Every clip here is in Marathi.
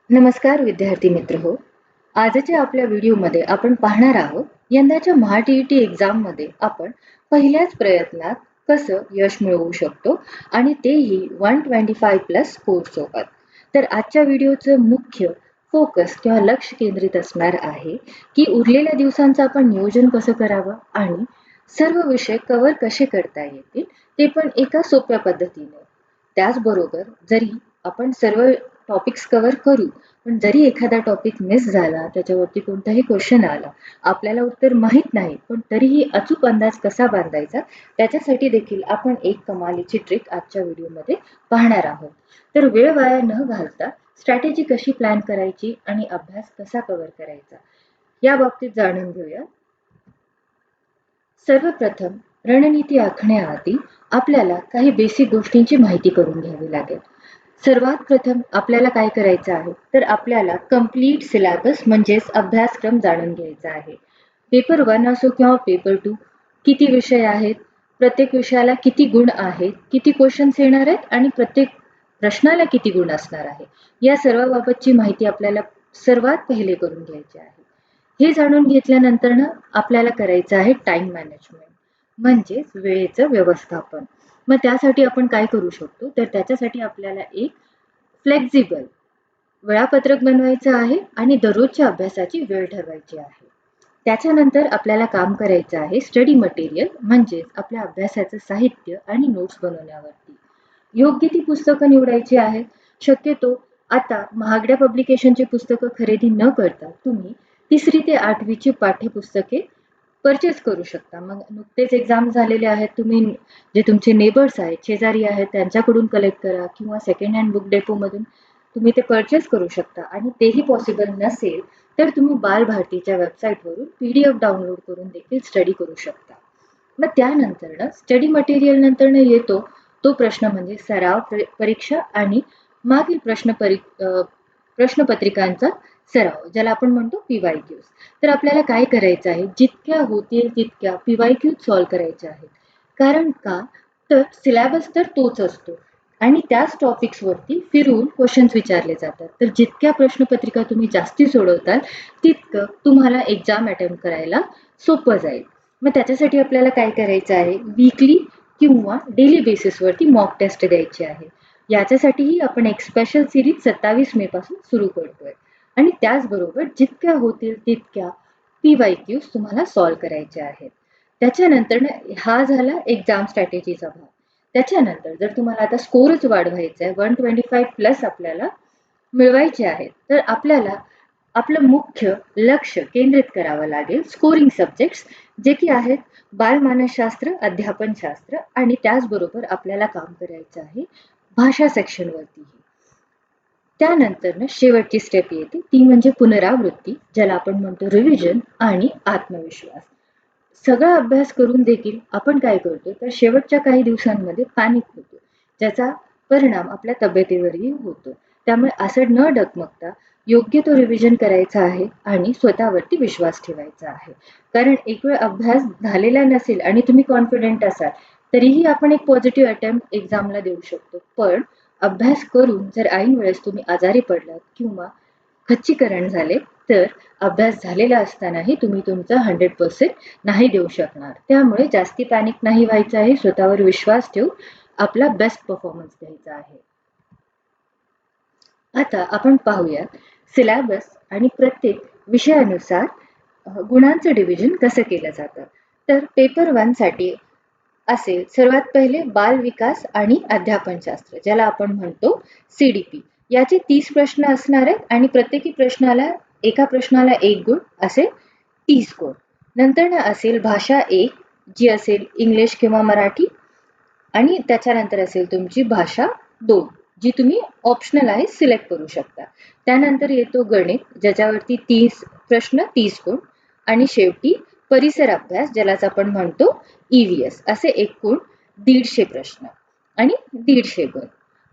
नमस्कार विद्यार्थी मित्र हो. आजच्या आपल्या व्हिडिओमध्ये आपण पाहणार आहोत यंदाच्या महा-टी-ई-टी एक्झाममध्ये आपण पहिल्याच प्रयत्नात कसं यश मिळवू शकतो आणि तेही 125+ स्कोर सोबत. तर आजच्या व्हिडिओचं मुख्य फोकस किंवा लक्ष केंद्रित असणार आहे की उरलेल्या दिवसांचं आपण नियोजन कसं करावं आणि सर्व विषय कव्हर कसे करता येतील ते पण एका सोप्या पद्धतीने. त्याचबरोबर जरी आपण सर्व टॉपिक्स कव्हर करू, पण जरी एखादा टॉपिक मिस झाला, त्याच्यावरती कोणताही क्वेश्चन आला, आपल्याला उत्तर माहीत नाही, पण तरीही अचूक अंदाज कसा बांधायचा, त्याच्यासाठी देखील आपण एक कमालीची ट्रिक आजच्या व्हिडिओमध्ये पाहणार आहोत. तर वेळ वाया न घालता स्ट्रॅटेजी कशी प्लॅन करायची आणि अभ्यास कसा कव्हर करायचा, या बाबतीत जाणून घेऊया. सर्वप्रथम रणनीती आखण्याआधी आपल्याला काही बेसिक गोष्टींची माहिती करून घ्यावी लागेल. सर्वात प्रथम आपल्याला काय करायचं आहे, तर आपल्याला कंप्लीट सिलेबस म्हणजेच अभ्यासक्रम जाणून घ्यायचा आहे. पेपर 1 असो किंवा पेपर 2, किती विषय आहेत, प्रत्येक विषयाला किती गुण आहेत, किती क्वेश्चन्स येणार आहेत आणि प्रत्येक प्रश्नाला किती गुण असणार आहे, या सर्वाबाबतची माहिती आपल्याला सर्वात पहिले करून घ्यायची आहे. हे जाणून घेतल्यानंतर आपल्याला करायचं आहे टाइम मॅनेजमेंट म्हणजेच वेळेचं व्यवस्थापन. मग त्यासाठी आपण काय करू शकतो, तर त्याच्यासाठी आपल्याला एक फ्लेक्झिबल वेळापत्रक बनवायचं आहे आणि दररोजच्या अभ्यासाची वेळ ठरवायची आहे. त्याच्यानंतर आपल्याला काम करायचं आहे स्टडी मटेरियल म्हणजेच आपल्या अभ्यासाचं साहित्य आणि नोट्स बनवण्यावरती. योग्य ती पुस्तकं निवडायची आहेत. शक्यतो आता महागड्या पब्लिकेशनची पुस्तकं खरेदी न करता तुम्ही 3री ते 8वीची पाठ्यपुस्तके परचेस करू शकता. मग नुकतेच एक्झाम झालेले आहेत, तुम्ही जे तुमचे नेबर्स आहेत, शेजारी आहेत, त्यांच्याकडून कलेक्ट करा किंवा सेकंड हँड बुक डेपोमधून तुम्ही ते परचेस करू शकता. आणि तेही पॉसिबल नसेल तर तुम्ही बालभारतीच्या वेबसाईटवरून PDF डाउनलोड करून देखील स्टडी करू शकता. मग त्यानंतर स्टडी मटेरियल नंतर येतो तो प्रश्न म्हणजे सराव परीक्षा आणि मागील प्रश्नपत्रिकांचा सराव, ज्याला आपण म्हणतो PYQs. तर आपल्याला काय करायचं आहे, जितक्या होतील तितक्या PYQs सॉल्व्ह करायच्या आहेत. कारण का, तर सिलेबस तर तोच असतो आणि त्याच टॉपिक्सवरती फिरून क्वेश्चन्स विचारले जातात. तर जितक्या प्रश्नपत्रिका तुम्ही जास्ती सोडवताल तितकं तुम्हाला एक्झाम अटेम्प्ट करायला सोपं जाईल. मग त्याच्यासाठी आपल्याला काय करायचं आहे, वीकली किंवा डेली बेसिसवरती मॉक टेस्ट द्यायची आहे. याच्यासाठीही आपण एक स्पेशल सिरीज 27 मे पासून सुरू करतोय आणि त्याचबरोबर जितक्या होतील तितक्या PYQs तुम्हाला सॉल्व्ह करायचे आहेत. त्याच्यानंतर हा झाला एक्झाम स्ट्रॅटेजीचा भाग. त्याच्यानंतर जर तुम्हाला आता स्कोरच वाढवायचा आहे, 125+ आपल्याला मिळवायचे आहेत, तर आपल्याला आपलं मुख्य लक्ष केंद्रित करावं लागेल स्कोरिंग सब्जेक्ट्स, जे की आहेत बालमानसशास्त्र, अध्यापनशास्त्र आणि त्याचबरोबर आपल्याला काम करायचं आहे भाषा सेक्शनवरतीही. त्यानंतर शेवटची स्टेप येते ती म्हणजे पुनरावृत्ती, ज्याला आपण म्हणतो रिव्हिजन आणि आत्मविश्वास. सगळा अभ्यास करून देखील आपण काय करतो, तर शेवटच्या काही दिवसांमध्ये पॅनिक होतो, ज्याचा परिणाम आपल्या तब्येतीवरही होतो. त्यामुळे असं न डगमगता योग्य तो रिव्हिजन करायचा आहे आणि स्वतःवरती विश्वास ठेवायचा आहे. कारण एक वेळ अभ्यास झालेला नसेल आणि तुम्ही कॉन्फिडेंट असाल तरीही आपण एक पॉझिटिव्ह अटेम्प्ट एक्झामला देऊ शकतो. पण अभ्यास करून जर ऐन वेळेस तुम्ही आजारी पडलात किंवा खच्चीकरण झाले तर अभ्यास झालेला असतानाही तुम्ही तुमचा 100% नाही देऊ शकणार. त्यामुळे जास्ती पॅनिक नाही व्हायचं आहे, स्वतःवर विश्वास ठेवून आपला बेस्ट परफॉर्मन्स द्यायचा आहे. आता आपण पाहूया सिलेबस आणि प्रत्येक विषयानुसार गुणांचं डिव्हिजन कसं केलं जातं. तर पेपर 1 साठी असेल सर्वात पहिले बाल विकास आणि अध्यापनशास्त्र, ज्याला आपण म्हणतो CDP. याचे 30 प्रश्न असणार आहेत आणि प्रत्येकी प्रश्नाला एका प्रश्नाला 1 गुण असे 30 गुण. नंतर असेल भाषा 1, जी असेल इंग्लिश किंवा मराठी, आणि त्याच्यानंतर असेल तुमची भाषा 2, जी तुम्ही ऑप्शनल आहे सिलेक्ट करू शकता. त्यानंतर येतो गणित, ज्याच्यावरती 30 प्रश्न 30 गुण आणि शेवटी परिसर अभ्यास, ज्यालाच आपण म्हणतो EVS, असे एकूण 150 प्रश्न आणि 150 गुण.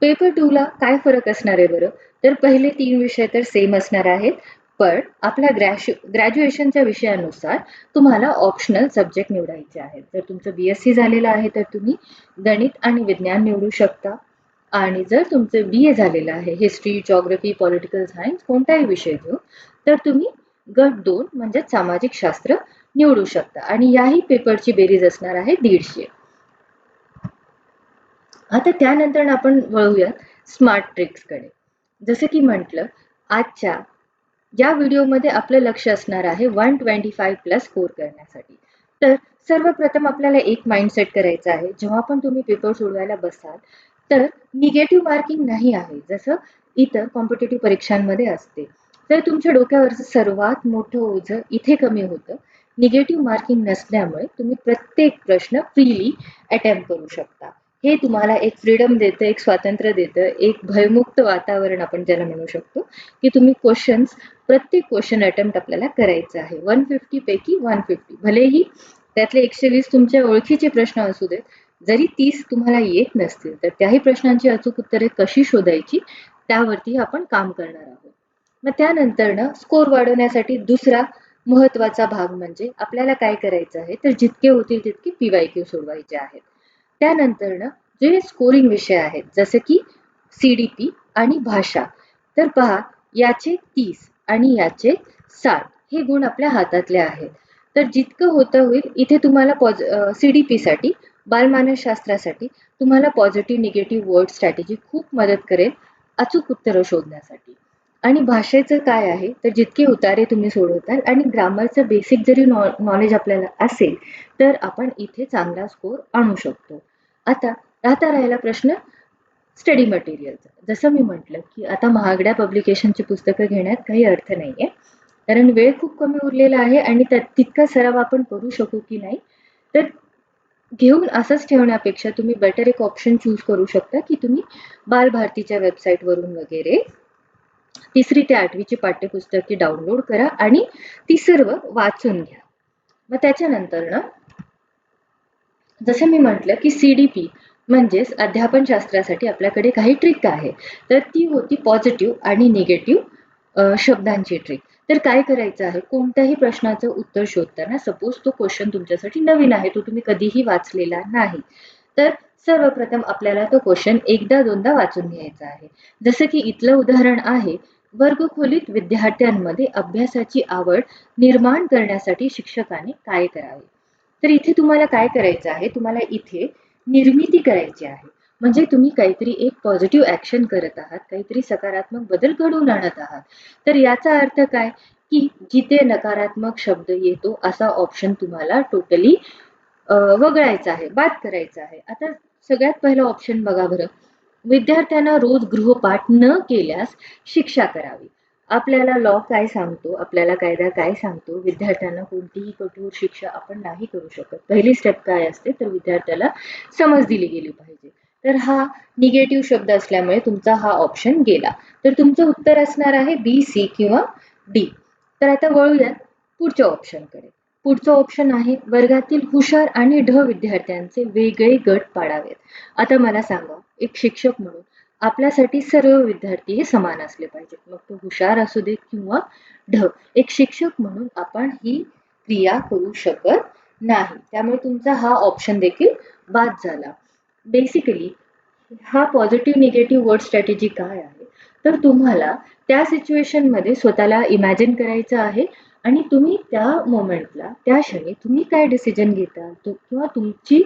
पेपर 2 ला काय फरक असणार आहे बरं, तर पहिले 3 विषय तर सेम असणार आहेत, पण आपल्या ग्रॅज्युएशनच्या विषयानुसार तुम्हाला ऑप्शनल सब्जेक्ट निवडायचे आहेत. जर तुमचं BSc झालेलं आहे तर तुम्ही गणित आणि विज्ञान निवडू शकता. आणि जर तुमचं BA झालेलं आहे हिस्ट्री, जिओग्राफी, पॉलिटिकल सायन्स कोणताही विषय घेऊन, तर तुम्ही गट 2 म्हणजेच सामाजिक शास्त्र निवडू शकता आणि याही पेपरची बेरीज असणार आहे 150. आता त्यानंतर आपण वळूयात स्मार्ट ट्रिक्सकडे. जसं की म्हटलं, आजच्या या व्हिडिओमध्ये आपलं लक्ष असणार आहे 125 प्लस स्कोर करण्यासाठी. तर सर्वप्रथम आपल्याला एक माइंडसेट करायचा आहे. जेव्हा पण तुम्ही पेपर सोडवायला बसाल, तर निगेटिव्ह मार्किंग नाही आहे, जसं इतर कॉम्पिटिटिव्ह परीक्षांमध्ये असते. तर तुमच्या डोक्यावरचं सर्वात मोठं ओझं इथे कमी होतं. निगेटिव्ह मार्किंग नसल्यामुळे तुम्ही प्रत्येक प्रश्न फ्रीली अटेम्प्ट करू शकता. हे तुम्हाला एक फ्रीडम देतं, एक स्वातंत्र्य देतं, एक भयमुक्त वातावरण आपण ज्याला म्हणू शकतो, की तुम्ही प्रत्येक क्वेश्चन अटेम्प्ट आपल्याला करायचं आहे. 150 पैकी 150. भलेही त्यातले 120 तुमच्या ओळखीचे प्रश्न असू देत, जरी 30 तुम्हाला येत नसतील, तर त्याही प्रश्नांची अचूक उत्तरे कशी शोधायची त्यावरती आपण काम करणार आहोत. मग त्यानंतर स्कोर वाढवण्यासाठी दुसरा महत्वाचा भाग म्हणजे आपल्याला काय करायचं आहे, तर जितके होतील तितके PYQ सोडवायचे आहेत. त्यानंतर जे स्कोरिंग विषय आहेत, जसे की CDP आणि भाषा, तर पहा याचे 30 आणि याचे 60 हे गुण आपल्या हातातले आहेत. तर जितकं होतं होईल इथे तुम्हाला CDP साठी, बालमानसशास्त्रासाठी तुम्हाला पॉझिटिव्ह निगेटिव्ह वर्ड स्ट्रॅटेजी खूप मदत करेल अचूक उत्तरं शोधण्यासाठी. आणि भाषेचं काय आहे, तर जितके उतारे तुम्ही सोडवताल आणि ग्रामरचं बेसिक जरी नॉलेज आपल्याला असेल, तर आपण इथे चांगला स्कोर आणू शकतो. आता राहिला प्रश्न स्टडी मटेरियलचा. जसं मी म्हटलं, की आता महागड्या पब्लिकेशनची पुस्तकं घेण्यात काही अर्थ नाहीये. कारण वेळ खूप कमी उरलेला आहे आणि तितका सराव आपण करू शकू की नाही, तर घेऊन असंच ठेवण्यापेक्षा तुम्ही बेटर एक ऑप्शन चूज करू शकता, की तुम्ही बालभारतीच्या वेबसाईटवरून वगैरे 3री ते 8वीची पाठ्यपुस्तके डाउनलोड करा आणि ती सर्व वाचून घ्या. मग त्याच्यानंतर जसं मी म्हटलं, की CDP म्हणजेच अध्यापन शास्त्रासाठी आपल्याकडे काही ट्रिक आहे. तर ती होती पॉझिटिव्ह आणि निगेटिव्ह शब्दांची ट्रिक. तर काय करायचं आहे, कोणत्याही प्रश्नाचं उत्तर शोधताना सपोज तो क्वेश्चन तुमच्यासाठी नवीन आहे, तो तुम्ही कधीही वाचलेला नाही. तर सर्वप्रथम आपल्याला तो क्वेश्चन एकदा दोनदा वाचून घ्यायचा आहे. जसं की इथलं उदाहरण आहे, वर्गखोलीत विद्यार्थ्यांमध्ये अभ्यासाची आवड निर्माण करण्यासाठी शिक्षकाने काय करावे? तर इथे तुम्हाला काय करायचं आहे, तुम्हाला इथे निर्मिती करायची आहे. म्हणजे तुम्ही काहीतरी एक पॉझिटिव्ह ॲक्शन करत आहात, काहीतरी सकारात्मक बदल घडवून आणत आहात. तर याचा अर्थ काय, की जिथे नकारात्मक शब्द येतो असा ऑप्शन तुम्हाला टोटली वगळायचा आहे, बाद करायचा आहे. आता सगळ्यात पहिला ऑप्शन बघा बरं. विद्यार्थ्यांना रोज गृहपाठ न केल्यास शिक्षा करावी. आपल्याला लॉ काय सांगतो, आपल्याला कायदा काय सांगतो, विद्यार्थ्यांना कोणतीही कठोर शिक्षा आपण नाही करू शकत. पहिली स्टेप काय असते, तर विद्यार्थ्याला समज दिली गेली पाहिजे. तर हा निगेटिव्ह शब्द असल्यामुळे तुमचा हा ऑप्शन गेला. तर तुमचं उत्तर असणार आहे B, C किंवा D. तर आता वळूयात पुढच्या ऑप्शनकडे. पुढचं ऑप्शन आहे वर्गातील हुशार आणि ढ विद्यार्थ्यांचे वेगळे गट पाडावेत. आता मला सांगा, एक शिक्षक म्हणून आपल्यासाठी सर्व विद्यार्थी हे समान असले पाहिजेत. मग तो हुशार असू दे किंवा ढ. एक शिक्षक म्हणून आपण ही क्रिया करू शकत नाही. त्यामुळे तुमचा हा ऑप्शन देखील बाद झाला. बेसिकली हा पॉझिटिव्ह निगेटिव्ह वर्ड स्ट्रॅटेजी काय आहे, तर तुम्हाला त्या सिच्युएशनमध्ये स्वतःला इमॅजिन करायचं आहे आणि तुम्ही त्या मोमेंटला, त्या क्षणी तुम्ही काय डिसिजन घेता किंवा तुमची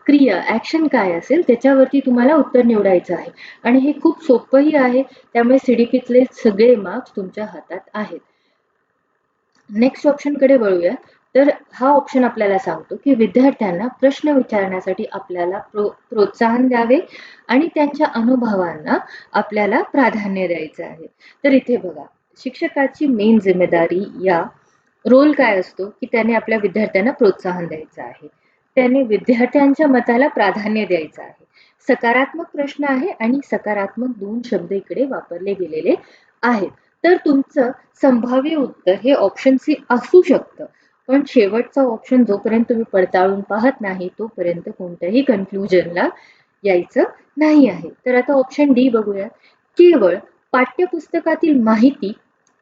क्रिया, ॲक्शन काय असेल त्याच्यावरती तुम्हाला उत्तर निवडायचं आहे. आणि हे खूप सोपंही आहे. त्यामुळे CDPतले सगळे मार्क्स तुमच्या हातात आहेत. नेक्स्ट ऑप्शनकडे वळूया. तर हा ऑप्शन आपल्याला सांगतो, की विद्यार्थ्यांना प्रश्न विचारण्यासाठी आपल्याला प्रोत्साहन द्यावे आणि त्यांच्या अनुभवांना आपल्याला प्राधान्य द्यायचं आहे. तर इथे बघा, शिक्षकाची मेन जिम्मेदारी या रोल काय असतो, की त्याने आपल्या विद्यार्थ्यांना प्रोत्साहन द्यायचं आहे. त्याने विद्यार्थ्यांच्या मताला प्राधान्य द्यायचं आहे. सकारात्मक प्रश्न आहे आणि सकारात्मक 2 शब्द इकडे वापरले गेलेले आहेत. तर तुमचं संभाव्य उत्तर हे ऑप्शन C असू शकतं. पण शेवटचा ऑप्शन जोपर्यंत तुम्ही पडताळून पाहत नाही, तोपर्यंत कोणत्याही कन्क्लुजनला यायचं नाही आहे. तर आता ऑप्शन D बघूया. केवळ पाठ्यपुस्तकातील माहिती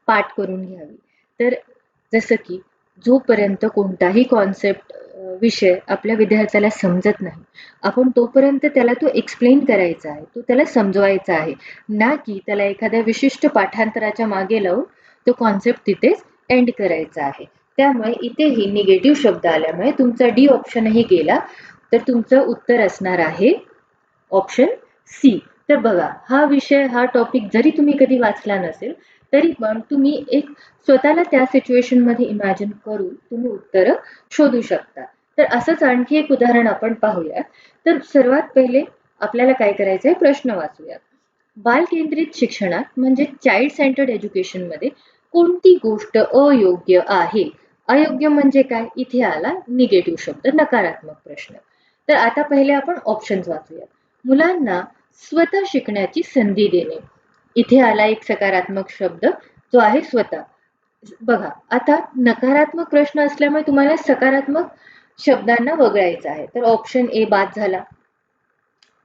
पाठ करून घ्यावी. तर जसं की जोपर्यंत कोणताही कॉन्सेप्ट विषय आपल्या विद्यार्थ्याला समजत नाही, आपण तोपर्यंत त्याला तो एक्सप्लेन करायचा आहे, तो त्याला समजवायचा आहे, ना की त्याला एखाद्या विशिष्ट पाठांतराच्या मागे लावून तो कॉन्सेप्ट तिथेच एंड करायचा आहे. त्यामुळे इथेही निगेटिव्ह शब्द आल्यामुळे तुमचा डी ऑप्शनही गेला, तर तुमचं उत्तर असणार आहे ऑप्शन सी. तर बघा, हा विषय, हा टॉपिक जरी तुम्ही कधी वाचला नसेल, तरी पण तुम्ही एक स्वतःला त्या सिच्युएशनमध्ये इमॅजिन करून तुम्ही उत्तरं शोधू शकता. तर असंच आणखी एक उदाहरण आपण पाहूयात. तर सर्वात पहिले आपल्याला काय करायचं आहे, प्रश्न वाचूयात. बालकेंद्रित शिक्षणात म्हणजे चाइल्ड सेंटर्ड एज्युकेशनमध्ये कोणती गोष्ट अयोग्य आहे? अयोग्य म्हणजे काय? इथे आला निगेटिव्ह शब्द, नकारात्मक प्रश्न. तर आता पहिले आपण ऑप्शन्स वाचूयात. मुलांना स्वतः शिकण्याची संधी देणे. इथे आला एक सकारात्मक शब्द, जो आहे स्वतः. बघा, आता नकारात्मक प्रश्न असल्यामुळे तुम्हाला सकारात्मक शब्दांना वगळायचं आहे. तर ऑप्शन ए बाद झाला.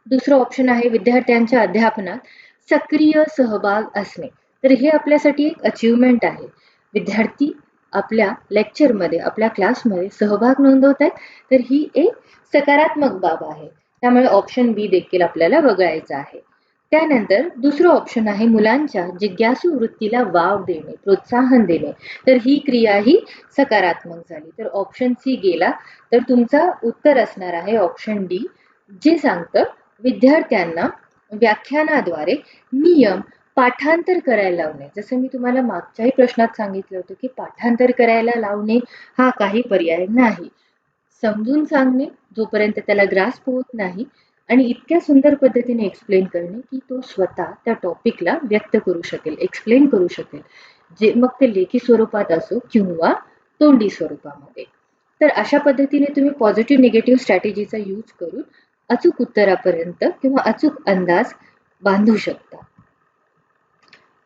दुसरं ऑप्शन आहे विद्यार्थ्यांच्या अध्यापनात सक्रिय सहभाग असणे. तर हे आपल्यासाठी एक अचीवमेंट आहे. विद्यार्थी आपल्या लेक्चरमध्ये, आपल्या क्लासमध्ये सहभाग नोंदवत आहेत, तर ही एक सकारात्मक बाब आहे. त्यामुळे ऑप्शन बी देखील आपल्याला वगळायचा आहे. त्यानंतर दुसरं ऑप्शन आहे मुलांच्या जिज्ञासू वृत्तीला वाव देणे, प्रोत्साहन देणे. तर ही क्रिया ही सकारात्मक झाली. तर ऑप्शन सी गेला. तर तुमचा उत्तर असणार आहे ऑप्शन डी, जे सांगतं विद्यार्थ्यांना व्याख्यानाद्वारे नियम पाठांतर करायला लावणे. जसं मी तुम्हाला मागच्याही प्रश्नात सांगितलं होतं की पाठांतर करायला लावणे हा काही पर्याय नाही. समजून सांगणे, जोपर्यंत त्याला ग्रास्प होत नाही, आणि इतक्या सुंदर पद्धतीने एक्सप्लेन करणे की तो स्वतः त्या टॉपिकला व्यक्त करू शकेल, एक्सप्लेन करू शकेल, जे मग ते लेखी स्वरूपात असो किंवा तोंडी स्वरूपामध्ये. तर अशा पद्धतीने तुम्ही पॉझिटिव्ह निगेटिव्ह स्ट्रॅटेजीचा यूज करून अचूक उत्तरापर्यंत किंवा अचूक अंदाज बांधू शकता.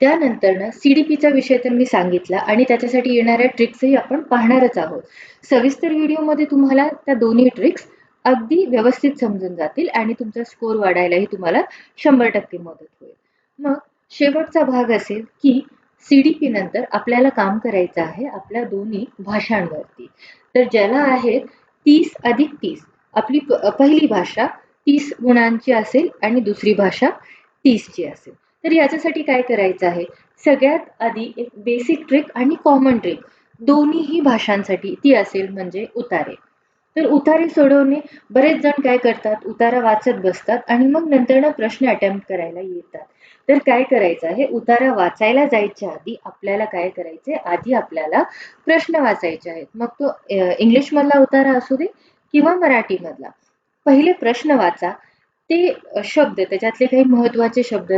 त्यानंतर ना CDPचा विषय तर मी सांगितला आणि त्याच्यासाठी येणाऱ्या ट्रिक्सही आपण पाहणारच आहोत. सविस्तर व्हिडिओमध्ये तुम्हाला त्या दोन्ही ट्रिक्स अगदी व्यवस्थित समजून जातील आणि तुमचा स्कोर वाढायलाही तुम्हाला 100% मदत होईल. मग शेवटचा भाग असेल की CDP नंतर आपल्याला काम करायचं आहे आपल्या दोन्ही भाषांवरती. तर ज्याला आहेत 30+30, आपली पहिली भाषा 30 गुणांची असेल आणि दुसरी भाषा 30ची असेल. तर याच्यासाठी काय करायचं आहे, सगळ्यात आधी एक बेसिक ट्रिक आणि कॉमन ट्रिक दोन्हीही भाषांसाठी ती असेल म्हणजे उतारे. तर उतारे सोडवणे, बरेच जण काय करतात, उतारा वाचत बसतात आणि मग नंतर ना प्रश्न अटेम्प्ट करायला येतात. तर काय करायचं आहे, उतारा वाचायला जायच्या आधी आपल्याला काय करायचंय, आधी आपल्याला प्रश्न वाचायचे आहेत. मग तो इंग्लिशमधला उतारा असू दे किंवा मराठीमधला. पहिले प्रश्न वाचा, ते शब्द, त्याच्यातले काही महत्त्वाचे शब्द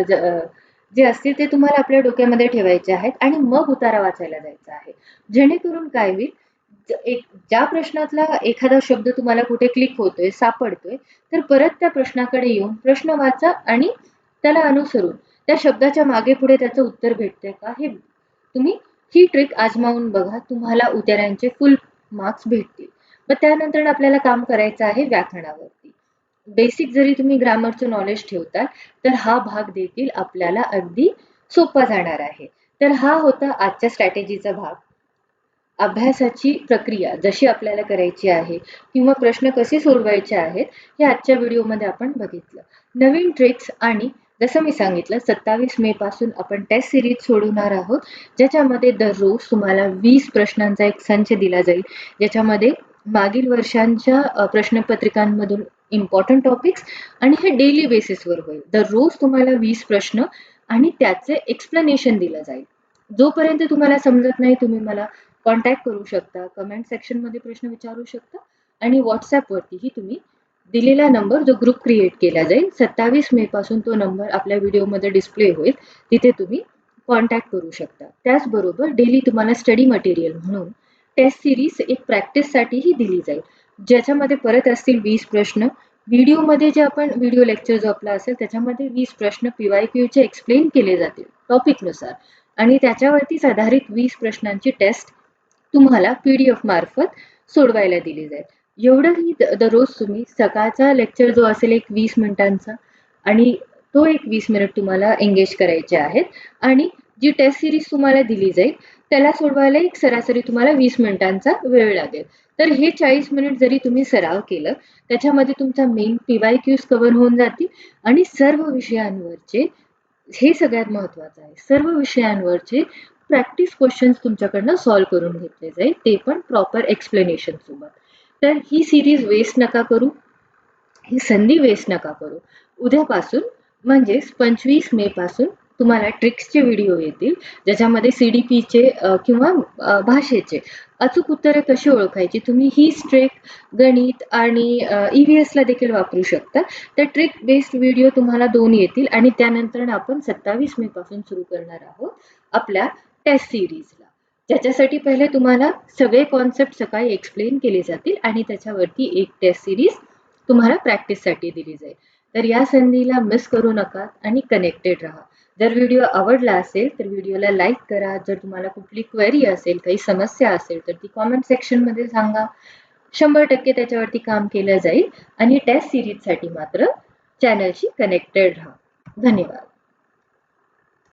जे असतील ते तुम्हाला आपल्या डोक्यामध्ये ठेवायचे आहेत आणि मग उतारा वाचायला जायचा आहे. जेणेकरून काय होईल, एक ज्या प्रश्नातला एखादा शब्द तुम्हाला कुठे क्लिक होतोय, सापडतोय, तर परत त्या प्रश्नाकडे येऊन प्रश्न वाचा आणि त्याला अनुसरून त्या शब्दाच्या मागे पुढे त्याचं उत्तर भेटतंय का हे तुम्ही, ही ट्रिक आजमावून बघा. तुम्हाला उताऱ्यांचे फुल मार्क्स भेटतील. मग त्यानंतर आपल्याला काम करायचं आहे व्याकरणावरती. बेसिक जरी तुम्ही ग्रामरचं नॉलेज ठेवता, तर हा भाग देखील आपल्याला अगदी सोपा जाणार आहे. तर हा होता आजच्या स्ट्रॅटेजीचा भाग. अभ्यासाची प्रक्रिया जशी आपल्याला करायची आहे किंवा प्रश्न कसे सोडवायचे आहेत, हे आजच्या व्हिडिओमध्ये आपण बघितलं. नवीन ट्रिक्स आणि जसं मी सांगितलं 27 मे पासून आपण टेस्ट सिरीज सोडवणार आहोत, ज्याच्यामध्ये दररोज तुम्हाला 20 प्रश्नांचा एक संच दिला जाईल, ज्याच्यामध्ये मागील वर्षांच्या प्रश्नपत्रिकांमधून इम्पॉर्टंट टॉपिक्स आणि हे डेली बेसिसवर होईल. दररोज तुम्हाला 20 प्रश्न आणि त्याचे एक्सप्लेनेशन दिलं जाईल. जोपर्यंत तुम्हाला समजत नाही, तुम्ही मला कॉन्टॅक्ट करू शकता, कमेंट सेक्शनमध्ये प्रश्न विचारू शकता आणि व्हॉट्सॲपवरतीही तुम्ही दिलेला नंबर, जो ग्रुप क्रिएट केला जाईल 27 मे पासून, तो नंबर आपल्या व्हिडिओमध्ये डिस्प्ले होईल, तिथे तुम्ही कॉन्टॅक्ट करू शकता. त्याचबरोबर डेली तुम्हाला स्टडी मटेरियल म्हणून टेस्ट सिरीज एक प्रॅक्टिससाठीही दिली जाईल, ज्याच्यामध्ये परत असतील 20 प्रश्न. व्हिडिओमध्ये जे आपण व्हिडिओ लेक्चर जो आपला असेल त्याच्यामध्ये 20 प्रश्न PYQचे एक्सप्लेन केले जातील टॉपिकनुसार आणि त्याच्यावरतीच आधारित 20 प्रश्नांची टेस्ट तुम्हाला PDF मार्फत सोडवायला दिली जाईल. एवढंही दररोज तुम्ही सकाळचा लेक्चर जो असेल एक 20 मिनिटांचा आणि तो एक 20 मिनिट तुम्हाला एंगेज करायचे आहेत आणि जी टेस्ट सिरीज तुम्हाला दिली जाईल त्याला सोडवायला एक सरासरी तुम्हाला 20 मिनिटांचा वेळ लागेल. तर हे 40 मिनिट जरी तुम्ही सराव केलं, त्याच्यामध्ये तुमचा मेन PYQs कव्हर होऊन जातील आणि सर्व विषयांवरचे हे सगळ्यात महत्त्वाचं आहे. सर्व विषयांवरचे प्रॅक्टिस क्वेश्चन्स तुमच्याकडनं सॉल्व्ह करून घेतले जाईल, ते पण प्रॉपर एक्सप्लेनेशन सोबत. तर ही सीरीज वेस्ट नका करू, ही संधी वेस्ट नका करू. उद्यापासून म्हणजेच 25 मे पासून तुम्हाला ट्रिक्सचे व्हिडिओ येतील, ज्याच्यामध्ये CDPचे किंवा भाषेचे अचूक उत्तरे कशी ओळखायची, तुम्ही ही ट्रिक गणित आणि EVSला देखील वापरू शकता. तर ट्रिक बेस्ड व्हिडिओ तुम्हाला 2 येतील आणि त्यानंतर आपण 27 मे पासून सुरू करणार आहोत आपल्या टेस्ट सिरीजला, ज्याच्यासाठी पहिले तुम्हाला सगळे कॉन्सेप्ट सकाळी एक्सप्लेन केले जातील आणि त्याच्यावरती एक टेस्ट सिरीज तुम्हाला प्रॅक्टिससाठी दिली जाईल. तर या संधीला मिस करू नका आणि कनेक्टेड राहा. जर व्हिडिओ आवडला असेल तर व्हिडिओला लाईक करा. जर तुम्हाला कुठली क्वेरी असेल, काही समस्या असेल तर ती कॉमेंट सेक्शनमध्ये सांगा. 100% त्याच्यावरती काम केलं जाईल आणि टेस्ट सिरीजसाठी मात्र चॅनलशी कनेक्टेड राहा. धन्यवाद.